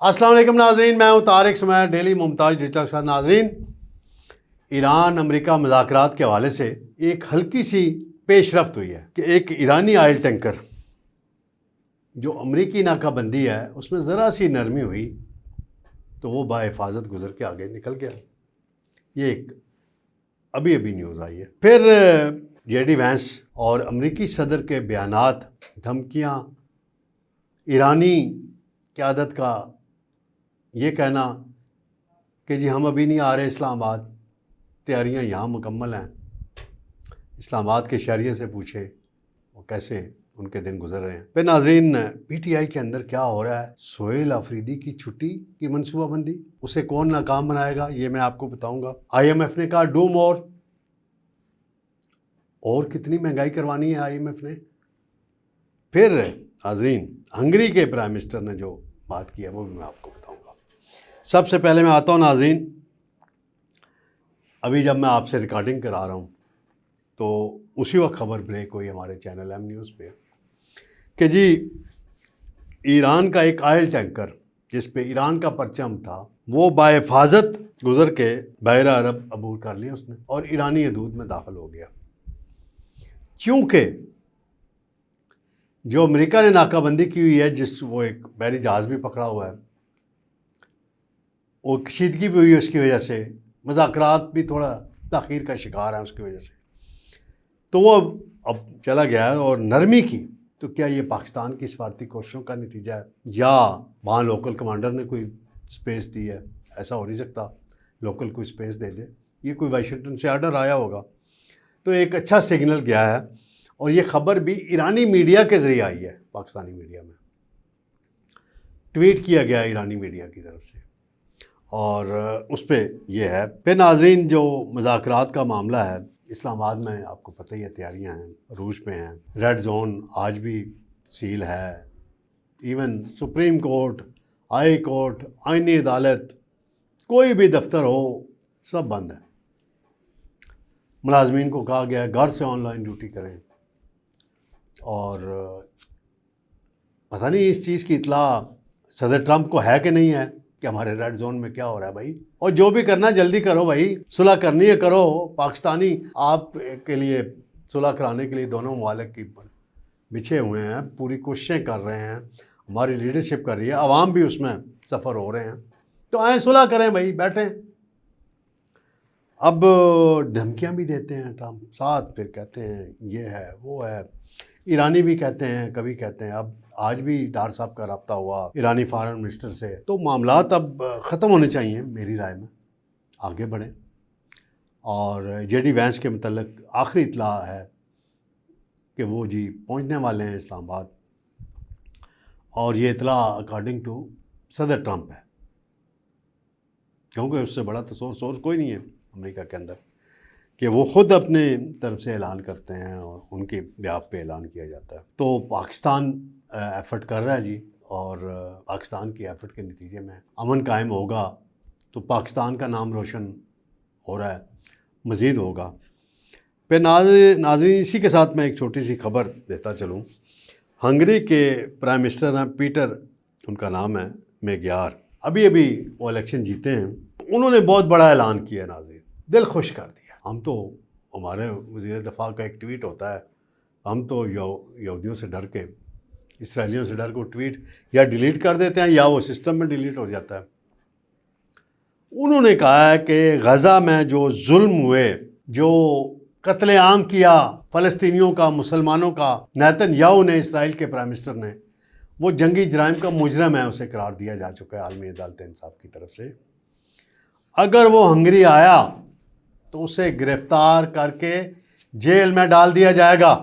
السلام علیکم ناظرین، میں ہوں طارق سمیر، ڈیلی ممتاز ڈیجیٹل کے ساتھ۔ ناظرین، ایران امریکہ مذاکرات کے حوالے سے ایک ہلکی سی پیش رفت ہوئی ہے کہ ایک ایرانی آئل ٹینکر جو امریکی ناکہ بندی ہے اس میں ذرا سی نرمی ہوئی تو وہ بحفاظت گزر کے آگے نکل گیا۔ یہ ایک ابھی نیوز آئی ہے۔ پھر جے ڈی وینس اور امریکی صدر کے بیانات، دھمکیاں، ایرانی قیادت کا یہ کہنا کہ جی ہم ابھی نہیں آ رہے اسلام آباد، تیاریاں یہاں مکمل ہیں۔ اسلام آباد کے شہریے سے پوچھیں وہ کیسے ان کے دن گزر رہے ہیں۔ پھر ناظرین، پی ٹی آئی کے اندر کیا ہو رہا ہے؟ سہیل آفریدی کی چھٹی کی منصوبہ بندی، اسے کون ناکام بنائے گا یہ میں آپ کو بتاؤں گا۔ آئی ایم ایف نے کہا ڈو مور، اور کتنی مہنگائی کروانی ہے آئی ایم ایف نے۔ پھر ناظرین، ہنگری کے پرائم منسٹر نے جو بات کی ہے وہ بھی میں آپ کو بتاؤں گا۔ سب سے پہلے میں آتا ہوں ناظرین، ابھی جب میں آپ سے ریکارڈنگ کرا رہا ہوں تو اسی وقت خبر بریک ہوئی ہمارے چینل ایم نیوز پہ کہ جی ایران کا ایک آئل ٹینکر جس پہ ایران کا پرچم تھا وہ بحفاظت گزر کے بحیرہ عرب عبور کر لیا اس نے اور ایرانی حدود میں داخل ہو گیا، چونکہ جو امریکہ نے ناکہ بندی کی ہوئی ہے، وہ ایک بحری جہاز بھی پکڑا ہوا ہے، وہ کشیدگی بھی ہوئی ہے، اس کی وجہ سے مذاکرات بھی تھوڑا تاخیر کا شکار ہیں اس کی وجہ سے، تو وہ اب چلا گیا ہے اور نرمی کی۔ تو کیا یہ پاکستان کی سفارتی کوششوں کا نتیجہ ہے یا وہاں لوکل کمانڈر نے کوئی سپیس دی ہے؟ ایسا ہو نہیں سکتا لوکل کوئی سپیس دے دے، یہ کوئی واشنگٹن سے آرڈر آیا ہوگا۔ تو ایک اچھا سگنل گیا ہے اور یہ خبر بھی ایرانی میڈیا کے ذریعے آئی ہے، پاکستانی میڈیا میں ٹویٹ کیا گیا ایرانی میڈیا کی طرف سے، اور اس پہ یہ ہے۔ پھر ناظرین، جو مذاکرات کا معاملہ ہے اسلام آباد میں آپ کو پتہ ہی ہے، تیاریاں ہیں، عروج پہ ہیں، ریڈ زون آج بھی سیل ہے، even supreme court, high court, آئینی عدالت، کوئی بھی دفتر ہو سب بند ہے۔ ملازمین کو کہا گیا ہے گھر سے آن لائن ڈیوٹی کریں، اور پتہ نہیں اس چیز کی اطلاع صدر ٹرمپ کو ہے کہ نہیں ہے کہ ہمارے ریڈ زون میں کیا ہو رہا ہے بھائی، اور جو بھی کرنا جلدی کرو بھائی، صلح کرنی ہے کرو۔ پاکستانی آپ کے لیے صلح کرانے کے لیے دونوں ممالک کی بچھے ہوئے ہیں، پوری کوششیں کر رہے ہیں، ہماری لیڈرشپ کر رہی ہے، عوام بھی اس میں سفر ہو رہے ہیں، تو آئیں صلح کریں بھائی، بیٹھیں۔ اب دھمکیاں بھی دیتے ہیں ٹرمپ، ساتھ پھر کہتے ہیں یہ ہے وہ ہے، ایرانی بھی کہتے ہیں، کبھی کہتے ہیں۔ اب آج بھی ڈار صاحب کا رابطہ ہوا ایرانی فارن منسٹر سے، تو معاملات اب ختم ہونے چاہیے میری رائے میں، آگے بڑھیں۔ اور جے ڈی وینس کے متعلق آخری اطلاع ہے کہ وہ جی پہنچنے والے ہیں اسلام آباد، اور یہ اطلاع اکارڈنگ ٹو صدر ٹرمپ ہے، کیونکہ اس سے بڑا تو سورس کوئی نہیں ہے امریکہ کے اندر کہ وہ خود اپنے طرف سے اعلان کرتے ہیں اور ان کے بیاف پہ اعلان کیا جاتا ہے۔ تو پاکستان ایفرٹ کر رہا ہے جی، اور پاکستان کی ایفرٹ کے نتیجے میں امن قائم ہوگا تو پاکستان کا نام روشن ہو رہا ہے، مزید ہوگا۔ پھر ناظرین، اسی کے ساتھ میں ایک چھوٹی سی خبر دیتا چلوں۔ ہنگری کے پرائم منسٹر ہیں پیٹر، ان کا نام ہے میگیار، ابھی وہ الیکشن جیتے ہیں، انہوں نے بہت بڑا اعلان کیا ناظرین، دل خوش کر دیا۔ ہم تو، ہمارے وزیر دفاع کا ایک ٹویٹ ہوتا ہے، ہم تو یہودیوں سے ڈر کے، اسرائیلیوں سے ڈر کے ٹویٹ یا ڈیلیٹ کر دیتے ہیں یا وہ سسٹم میں ڈیلیٹ ہو جاتا ہے۔ انہوں نے کہا ہے کہ غزہ میں جو ظلم ہوئے، جو قتل عام کیا فلسطینیوں کا، مسلمانوں کا، نیتن یاہو نے، اسرائیل کے پرائم منسٹر نے، وہ جنگی جرائم کا مجرم ہے، اسے قرار دیا جا چکا ہے عالمی عدالت انصاف کی طرف سے۔ اگر وہ ہنگری آیا تو اسے گرفتار کر کے جیل میں ڈال دیا جائے گا۔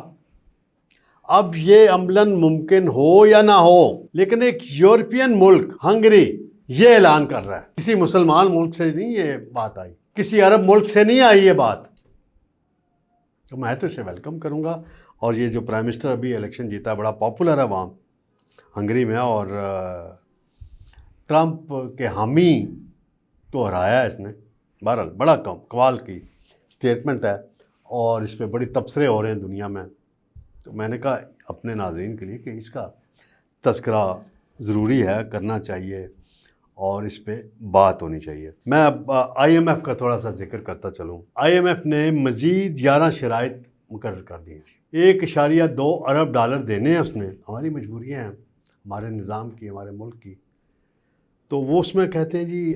اب یہ عملاً ممکن ہو یا نہ ہو، لیکن ایک یورپین ملک ہنگری یہ اعلان کر رہا ہے، کسی مسلمان ملک سے نہیں یہ بات آئی، کسی عرب ملک سے نہیں آئی یہ بات، تو میں تو اسے ویلکم کروں گا۔ اور یہ جو پرائم منسٹر ابھی الیکشن جیتا، بڑا پاپولر ہے وہاں ہنگری میں، اور ٹرمپ کے حامی تو ہرایا ہے اس نے۔ بہرحال بڑا کمال کی سٹیٹمنٹ ہے، اور اس پہ بڑی تبصرے ہو رہے ہیں دنیا میں، تو میں نے کہا اپنے ناظرین کے لیے کہ اس کا تذکرہ ضروری ہے، کرنا چاہیے۔ اور اس پہ بات ہونی چاہیے۔ میں اب آئی ایم ایف کا تھوڑا سا ذکر کرتا چلوں۔ آئی ایم ایف نے مزید 11 شرائط مقرر کر دی ہیں جی۔ 1.2 ارب ڈالر دینے ہیں اس نے، ہماری مجبوریاں ہیں ہمارے نظام کی، ہمارے ملک کی، تو وہ اس میں کہتے ہیں جی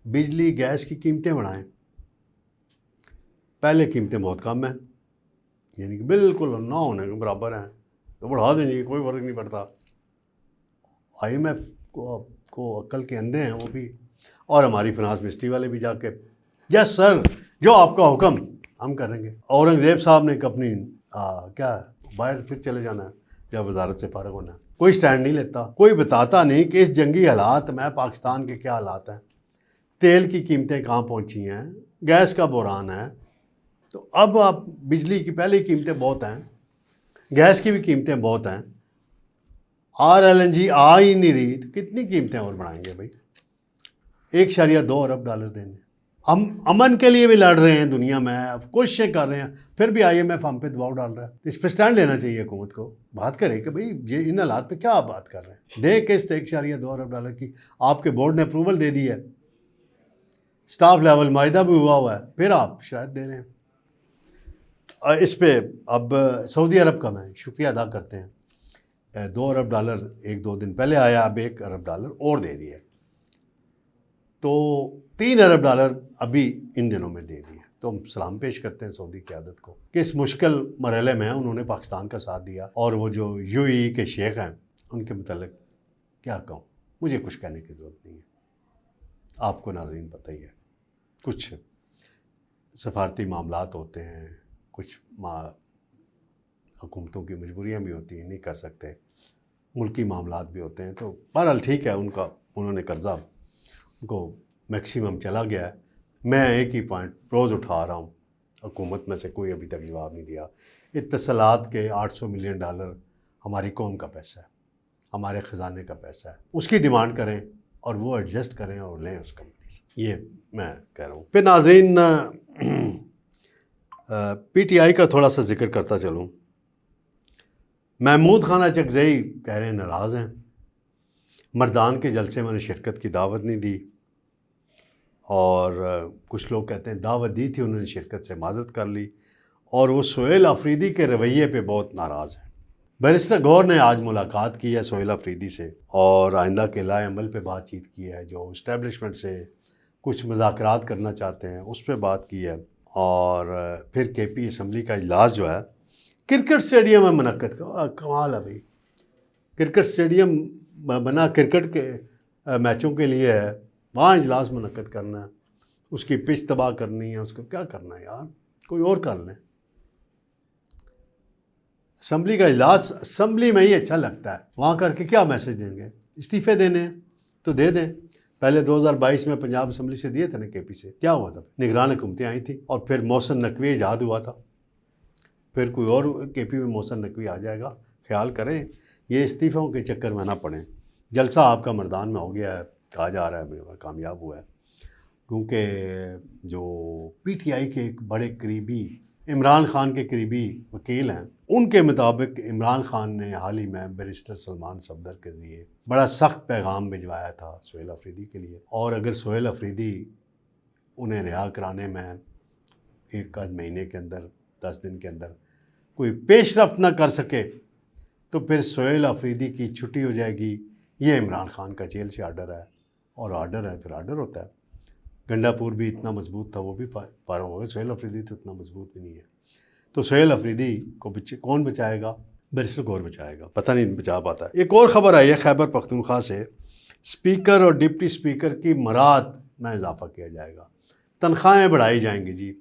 بجلی گیس کی قیمتیں بڑھائیں۔ پہلے قیمتیں بہت کم ہیں، یعنی کہ بالکل نہ ہونے کے برابر ہیں، تو بڑھا دیں جی، کوئی فرق نہیں پڑتا۔ آئی ایم ایف کو عقل کے اندھے ہیں وہ بھی، اور ہماری فنانس منسٹری والے بھی جا کے یس سر جو آپ کا حکم ہم کریں گے۔ اورنگزیب صاحب نے اپنی کیا باہر پھر چلے جانا ہے جب وزارت سے فارغ ہونا ہے، کوئی سٹینڈ نہیں لیتا، کوئی بتاتا نہیں کہ اس جنگی حالات میں پاکستان کے کیا حالات ہیں، تیل کی قیمتیں کہاں پہنچی ہیں، گیس کا بحران ہے۔ تو اب آپ بجلی کی پہلے قیمتیں بہت ہیں، گیس کی بھی قیمتیں بہت ہیں، LNG آ ہی نہیں رہی، تو کتنی قیمتیں اور بڑھائیں گے بھائی؟ 1.2 ارب ڈالر دینے، ہم امن کے لیے بھی لڑ رہے ہیں دنیا میں، کوششیں کر رہے ہیں، پھر بھی آئی ایم ایف ہم پہ دباؤ ڈال رہا ہے۔ اس پہ سٹینڈ لینا چاہیے حکومت کو، بات کرے کہ بھائی یہ ان حالات پہ کیا آپ بات کر رہے ہیں۔ دے قسط 1.2 ارب ڈالر کی، آپ کے بورڈ نے اپروول دے دی ہے، سٹاف لیول معاہدہ بھی ہوا ہے، پھر آپ شرائط دے رہے ہیں۔ اس پہ اب سعودی عرب کا میں شکریہ ادا کرتے ہیں، 2 ارب ڈالر 1-2 دن پہلے آیا، اب 1 ارب ڈالر اور دے دیا، تو 3 ارب ڈالر ابھی ان دنوں میں دے دیا۔ تو ہم سلام پیش کرتے ہیں سعودی قیادت کو کہ اس مشکل مرحلے میں انہوں نے پاکستان کا ساتھ دیا، اور وہ جو UAE کے شیخ ہیں ان کے متعلق کیا کہوں، مجھے کچھ کہنے کی ضرورت نہیں ہے، آپ کو ناظرین پتہ ہی ہے، کچھ سفارتی معاملات ہوتے ہیں، کچھ حکومتوں کی مجبوریاں بھی ہوتی ہیں، نہیں کر سکتے، ملکی معاملات بھی ہوتے ہیں، تو بہرحال ٹھیک ہے، انہوں نے قرضہ ان کو میکسیمم چلا گیا ہے۔ میں ایک ہی پوائنٹ روز اٹھا رہا ہوں، حکومت میں سے کوئی ابھی تک جواب نہیں دیا۔ اتصالات کے 800 ملین ڈالر ہماری قوم کا پیسہ ہے، ہمارے خزانے کا پیسہ ہے، اس کی ڈیمانڈ کریں اور وہ ایڈجسٹ کریں اور لیں اس کمپنی سے، یہ میں کہہ رہا ہوں۔ پھر ناظرین PTI کا تھوڑا سا ذکر کرتا چلوں۔ محمود خان اچکزئی کہہ رہے ہیں ناراض ہیں، مردان کے جلسے میں نے شرکت کی دعوت نہیں دی، اور کچھ لوگ کہتے ہیں دعوت دی تھی، انہوں نے شرکت سے معذرت کر لی، اور وہ سہیل آفریدی کے رویے پہ بہت ناراض ہیں۔ بیرسٹر گور نے آج ملاقات کی ہے سہیل آفریدی سے، اور آئندہ کے لائے عمل پہ بات چیت کی ہے، جو اسٹیبلشمنٹ سے کچھ مذاکرات کرنا چاہتے ہیں اس پہ بات کی ہے، اور پھر KP اسمبلی کا اجلاس جو ہے کرکٹ اسٹیڈیم میں منعقد کا کمال ہے بھائی، کرکٹ اسٹیڈیم بنا کرکٹ کے میچوں کے لیے ہے، وہاں اجلاس منعقد کرنا ہے، اس کی پچ تباہ کرنی ہے، اس کو کیا کرنا ہے یار، کوئی اور کر لیں۔ اسمبلی کا اجلاس اسمبلی میں ہی اچھا لگتا ہے، وہاں کر کے کیا میسج دیں گے؟ استعفے دینے ہیں تو دے دیں، پہلے 2022 میں پنجاب اسمبلی سے دیے تھے نا KP سے، کیا ہوا تھا؟ نگران حکومتیں آئی تھیں، اور پھر محسن نقوی ایجاد ہوا تھا، پھر کوئی اور KP میں محسن نقوی آ جائے گا، خیال کریں یہ استعفوں کے چکر میں نہ پڑیں۔ جلسہ آپ کا مردان میں ہو گیا ہے، کہا جا رہا ہے کامیاب ہوا ہے، کیونکہ جو PTI کے ایک بڑے قریبی عمران خان کے قریبی وکیل ہیں، ان کے مطابق عمران خان نے حال ہی میں بیرسٹر سلمان صفدر کے ذریعے بڑا سخت پیغام بھجوایا تھا سہیل آفریدی کے لیے، اور اگر سہیل آفریدی انہیں رہا کرانے میں 1 مہینے کے اندر 10 دن کے اندر کوئی پیش رفت نہ کر سکے تو پھر سہیل آفریدی کی چھٹی ہو جائے گی۔ یہ عمران خان کا جیل سے آرڈر ہے، اور آرڈر ہے پھر آرڈر ہوتا ہے۔ گنڈا پور بھی اتنا مضبوط تھا، وہ بھی فارغ ہو گیا، سہیل آفریدی تو اتنا مضبوط بھی نہیں ہے، تو سہیل آفریدی کو کون بچائے گا؟ بیرسٹر گور بچائے گا، پتہ نہیں بچا پاتا ہے۔ ایک اور خبر آئی ہے خیبر پختونخوا سے، اسپیکر اور ڈپٹی اسپیکر کی مراد میں اضافہ کیا جائے گا، تنخواہیں بڑھائی جائیں گی جی۔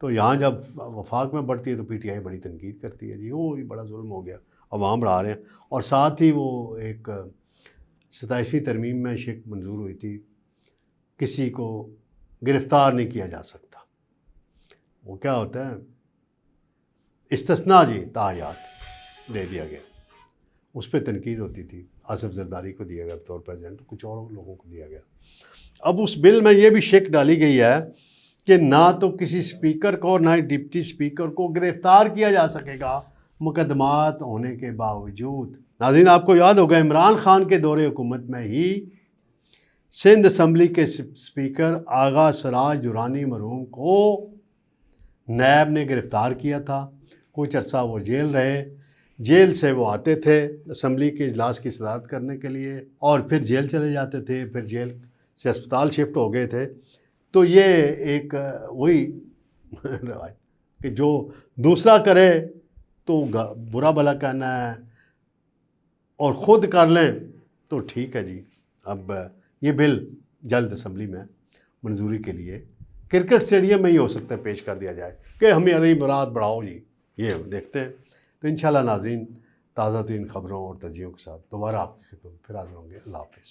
تو یہاں جب وفاق میں بڑھتی ہے تو PTI بڑی تنقید کرتی ہے جی، وہ بڑا ظلم ہو گیا، اب وہاں بڑھا رہے ہیں، اور ساتھ ہی وہ ایک 27ویں ترمیم میں شک منظور ہوئی تھی، کسی کو گرفتار نہیں کیا جا سکتا، وہ کیا ہوتا ہے استثناء جی، تاحیات دے دیا گیا، اس پہ تنقید ہوتی تھی، آصف زرداری کو دیا گیا بطور پریزیڈنٹ، کچھ اور لوگوں کو دیا گیا۔ اب اس بل میں یہ بھی شک ڈالی گئی ہے کہ نہ تو کسی اسپیکر کو نہ ڈپٹی اسپیکر کو گرفتار کیا جا سکے گا مقدمات ہونے کے باوجود۔ ناظرین آپ کو یاد ہوگا عمران خان کے دور حکومت میں ہی سندھ اسمبلی کے اسپیکر آغا سراج درانی مرحوم کو نیب نے گرفتار کیا تھا. کچھ عرصہ وہ جیل رہے. جیل سے وہ آتے تھے اسمبلی کے اجلاس کی صدارت کرنے کے لیے اور پھر جیل چلے جاتے تھے, پھر جیل سے اسپتال شفٹ ہو گئے تھے. تو یہ ایک وہی روایت کہ جو دوسرا کرے تو برا بھلا کہنا ہے اور خود کر لیں تو ٹھیک ہے جی. اب یہ بل جلد اسمبلی میں منظوری کے لیے کرکٹ اسٹیڈیم میں ہی ہو سکتا ہے پیش کر دیا جائے کہ ہماری مراد بڑھاؤ جی. یہ دیکھتے ہیں. تو انشاءاللہ ناظرین تازہ ترین خبروں اور تجزیوں کے ساتھ دوبارہ آپ کی خدمت میں پھر حاضر ہوں گے. اللہ حافظ.